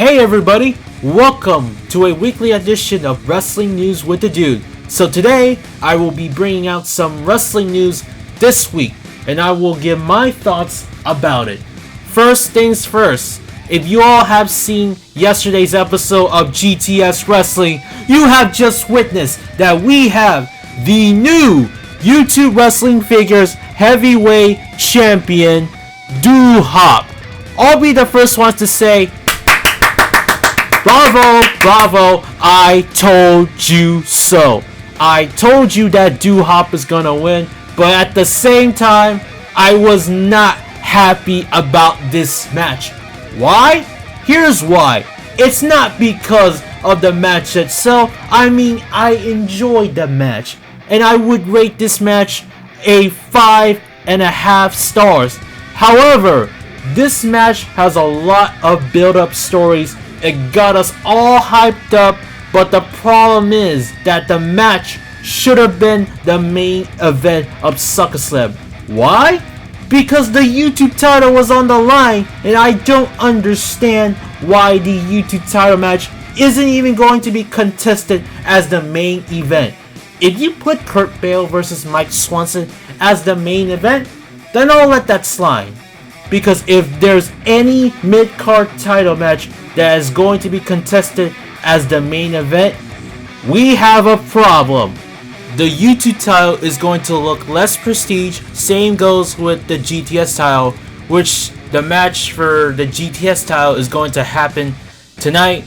Hey everybody, welcome to a weekly edition of Wrestling News with the Dude. So today, I will be bringing out some wrestling news this week, and I will give my thoughts about it. First things first, if you all have seen yesterday's episode of GTS Wrestling, you have just witnessed that we have the new YouTube Wrestling Figures Heavyweight Champion, Hop. I'll be the first ones to say, bravo, bravo, I told you so. I told you that Hop is gonna win, but at the same time, I was not happy about this match. Why? Here's why. It's not because of the match itself. I mean, I enjoyed the match, and I would rate this match a 5.5 stars. However, this match has a lot of build-up stories. It got us all hyped up, but the problem is that the match should have been the main event of Suckaslam. Why? Because the YouTube title was on the line, and I don't understand why the YouTube title match isn't even going to be contested as the main event. If you put Kurt Bale versus Mike Swanson as the main event, then I'll let that slide. Because if there's any mid-card title match that is going to be contested as the main event, we have a problem. The YouTube title is going to look less prestige. Same goes with the GTS title, which the match for the GTS title is going to happen tonight.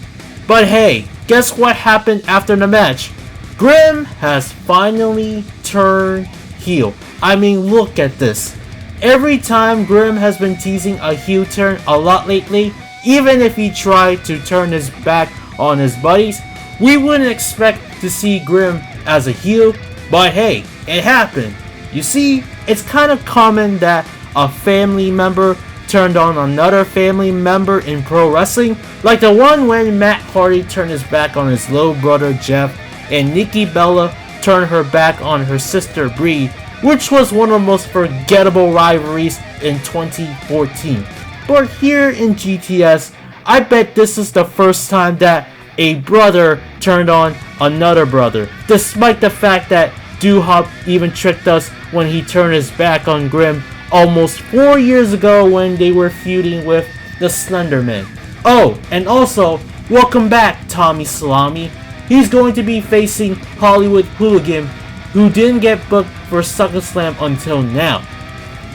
But hey, guess what happened after the match? Grimm has finally turned heel. I mean, look at this. Every time Grimm has been teasing a heel turn a lot lately, even if he tried to turn his back on his buddies, we wouldn't expect to see Grimm as a heel, but hey, it happened. You see, it's kind of common that a family member turned on another family member in pro wrestling, like the one when Matt Hardy turned his back on his little brother Jeff, and Nikki Bella turned her back on her sister Brie, which was one of the most forgettable rivalries in 2014. But here in GTS, I bet this is the first time that a brother turned on another brother, despite the fact that Hop even tricked us when he turned his back on Grimm almost 4 years ago when they were feuding with the Slenderman. Oh, and also, welcome back Tommy Salami. He's going to be facing Hollywood Hooligan, who didn't get booked for Suckaslam until now.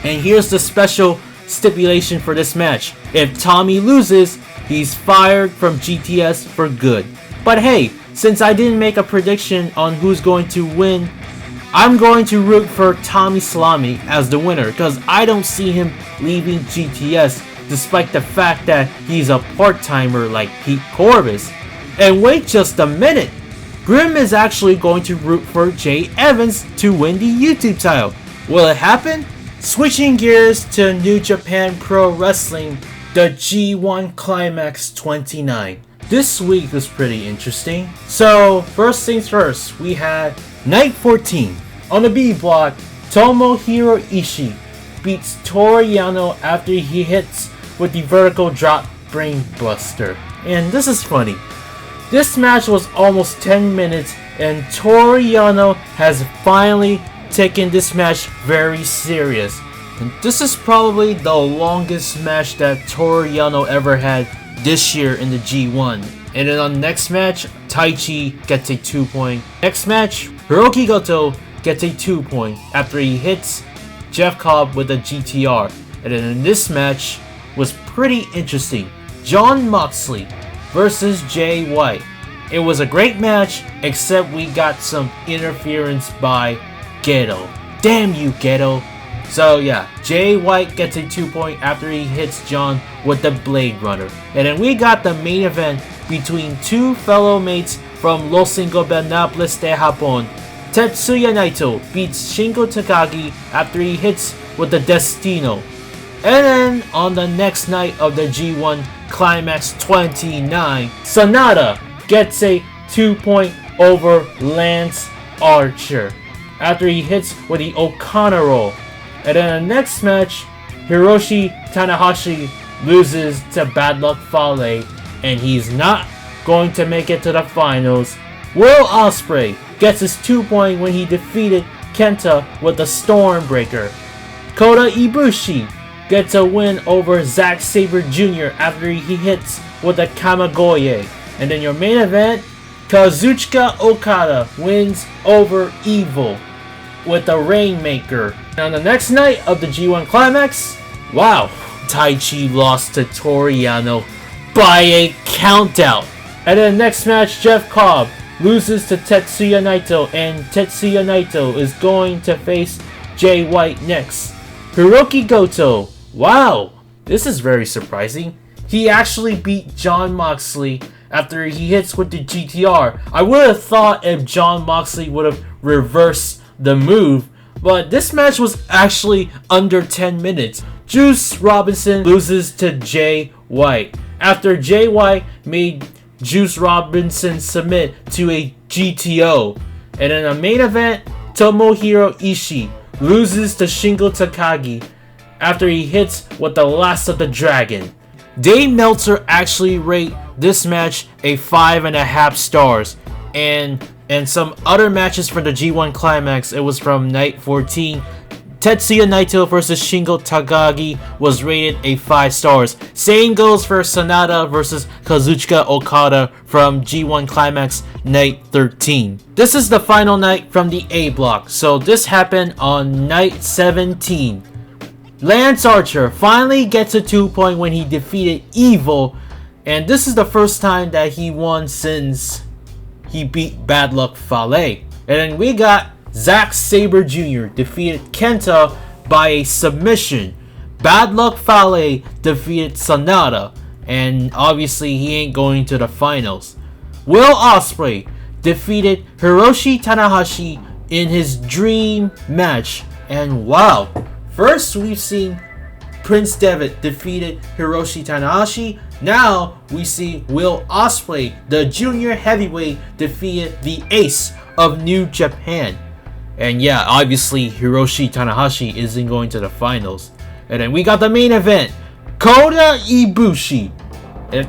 And here's the special stipulation for this match. If Tommy loses, he's fired from GTS for good. But hey, since I didn't make a prediction on who's going to win, I'm going to root for Tommy Salami as the winner, because I don't see him leaving GTS despite the fact that he's a part-timer like Pete Corbis. And wait just a minute, Grimm is actually going to root for Jay Evans to win the YouTube title. Will it happen? Switching gears to New Japan Pro Wrestling, the G1 Climax 29. This week was pretty interesting. So, first things first, we had Night 14. On the B block, Tomohiro Ishii beats Toru Yano after he hits with the vertical drop brain buster. And this is funny. This match was almost 10 minutes, and Toru Yano has finally taken this match very serious. And this is probably the longest match that Toru Yano ever had this year in the G1. And then on the next match, Taichi gets a 2 point. Next match, Hiroki Goto gets a 2 point after he hits Jeff Cobb with a GTR. And then in this match was pretty interesting. Jon Moxley versus Jay White. It was a great match, except we got some interference by Gedo. Damn you, Gedo. So yeah, Jay White gets a 2 point after he hits John with the Blade Runner. And then we got the main event between two fellow mates from Los Ingobernables de Japón. Tetsuya Naito beats Shingo Takagi after he hits with the Destino. And then on the next night of the G1 Climax 29, Sonata gets a 2 point over Lance Archer after he hits with the Okana roll. And then the next match, Hiroshi Tanahashi loses to Bad Luck Fale and he's not going to make it to the finals. Will Ospreay gets his 2-point when he defeated Kenta with the Stormbreaker. Kota Ibushi gets a win over Zack Sabre Jr. after he hits with a Kamigoye. And then your main event, Kazuchika Okada wins over Evil with the Rainmaker. And on the next night of the G1 Climax, wow, Taichi lost to Toru Yano by a countout. And then next match, Jeff Cobb loses to Tetsuya Naito, and Tetsuya Naito is going to face Jay White next. Hiroki Goto, wow, this is very surprising. He actually beat Jon Moxley after he hits with the GTR. I would have thought if Jon Moxley would have reversed the move, but this match was actually under 10 minutes. Juice Robinson loses to Jay White after Jay White made Juice Robinson submit to a GTO. And in a main event, Tomohiro Ishii loses to Shingo Takagi after he hits with the Last of the Dragon. Dave Meltzer actually rate this match a 5.5 stars, and some other matches for the G1 Climax, it was from night 14. Tetsuya Naito versus Shingo Takagi was rated a 5 stars. Same goes for Sonata versus Kazuchika Okada from G1 Climax night 13. This is the final night from the A block, so this happened on night 17. Lance Archer finally gets a 2-point when he defeated Evil, and this is the first time that he won since he beat Bad Luck Fale. And then we got Zack Sabre Jr. defeated Kenta by a submission. Bad Luck Fale defeated Sonata, and obviously he ain't going to the finals. Will Ospreay defeated Hiroshi Tanahashi in his dream match, and wow, first we've seen Prince Devitt defeated Hiroshi Tanahashi. Now we see Will Ospreay, the junior heavyweight, defeated the ace of New Japan. And yeah, obviously Hiroshi Tanahashi isn't going to the finals. And then we got the main event, Kota Ibushi.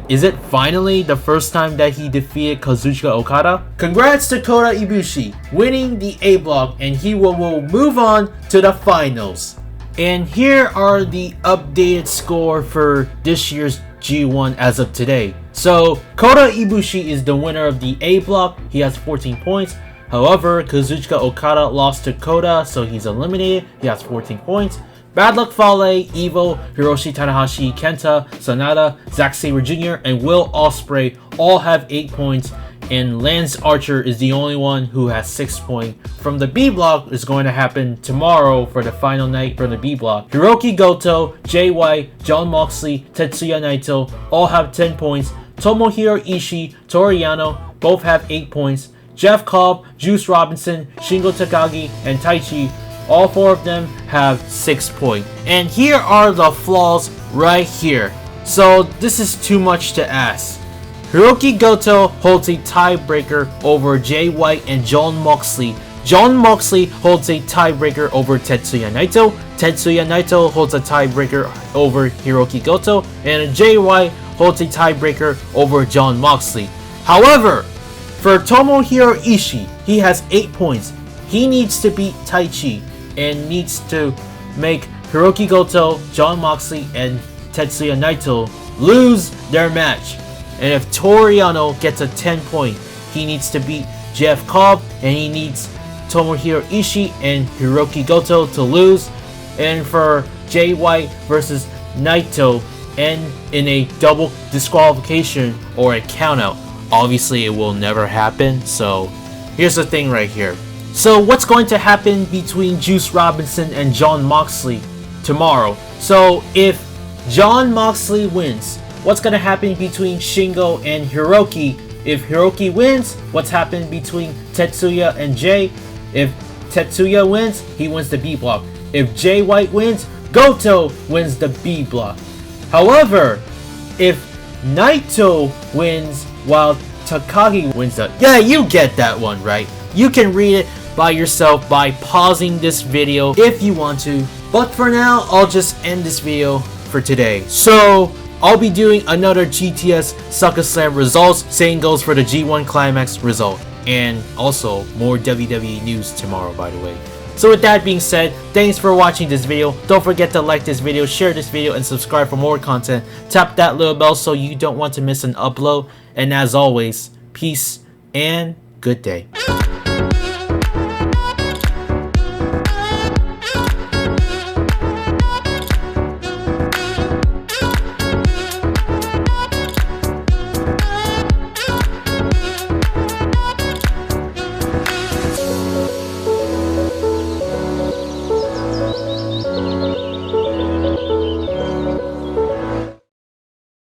Is it finally the first time that he defeated Kazuchika Okada? Congrats to Kota Ibushi winning the A block, and he will move on to the finals. And here are the updated score for this year's G1 as of today. So Kota Ibushi is the winner of the A block. He has 14 points. However, Kazuchika Okada lost to Kota, so he's eliminated. He has 14 points. Bad Luck Fale, Evo, Hiroshi Tanahashi, Kenta, Sonata, Zack Sabre Jr., and Will Ospreay all have 8 points. And Lance Archer is the only one who has 6 points. From the B block is going to happen tomorrow for the final night for the B block. Hiroki Goto, Jay White, Jon Moxley, Tetsuya Naito all have 10 points. Tomohiro Ishii, Toru Yano both have 8 points. Jeff Cobb, Juice Robinson, Shingo Takagi, and Taichi, all 4 of them have 6 points. And here are the flaws right here. So this is too much to ask. Hiroki Goto holds a tiebreaker over Jay White and Jon Moxley. Jon Moxley holds a tiebreaker over Tetsuya Naito. Tetsuya Naito holds a tiebreaker over Hiroki Goto. And Jay White holds a tiebreaker over Jon Moxley. However, for Tomohiro Ishii, he has 8 points. He needs to beat Taichi and needs to make Hiroki Goto, Jon Moxley, and Tetsuya Naito lose their match. And if Toru Yano gets a 10 point, he needs to beat Jeff Cobb, and he needs Tomohiro Ishii and Hiroki Goto to lose. And for Jay White versus Naito, end in a double disqualification or a countout. Obviously, it will never happen. So here's the thing right here. So what's going to happen between Juice Robinson and Jon Moxley tomorrow? So if Jon Moxley wins, what's going to happen between Shingo and Hiroki? If Hiroki wins, what's happened between Tetsuya and Jay? If Tetsuya wins, he wins the B block. If Jay White wins, Goto wins the B block. However, if Naito wins while Takagi wins the... Yeah, you get that one, right? You can read it by yourself by pausing this video if you want to. But for now, I'll just end this video for today. So, I'll be doing another GTS Suckaslam results. Same goes for the G1 Climax result. And also more WWE news tomorrow, by the way. So with that being said, thanks for watching this video. Don't forget to like this video, share this video, and subscribe for more content. Tap that little bell so you don't want to miss an upload. And as always, peace and good day.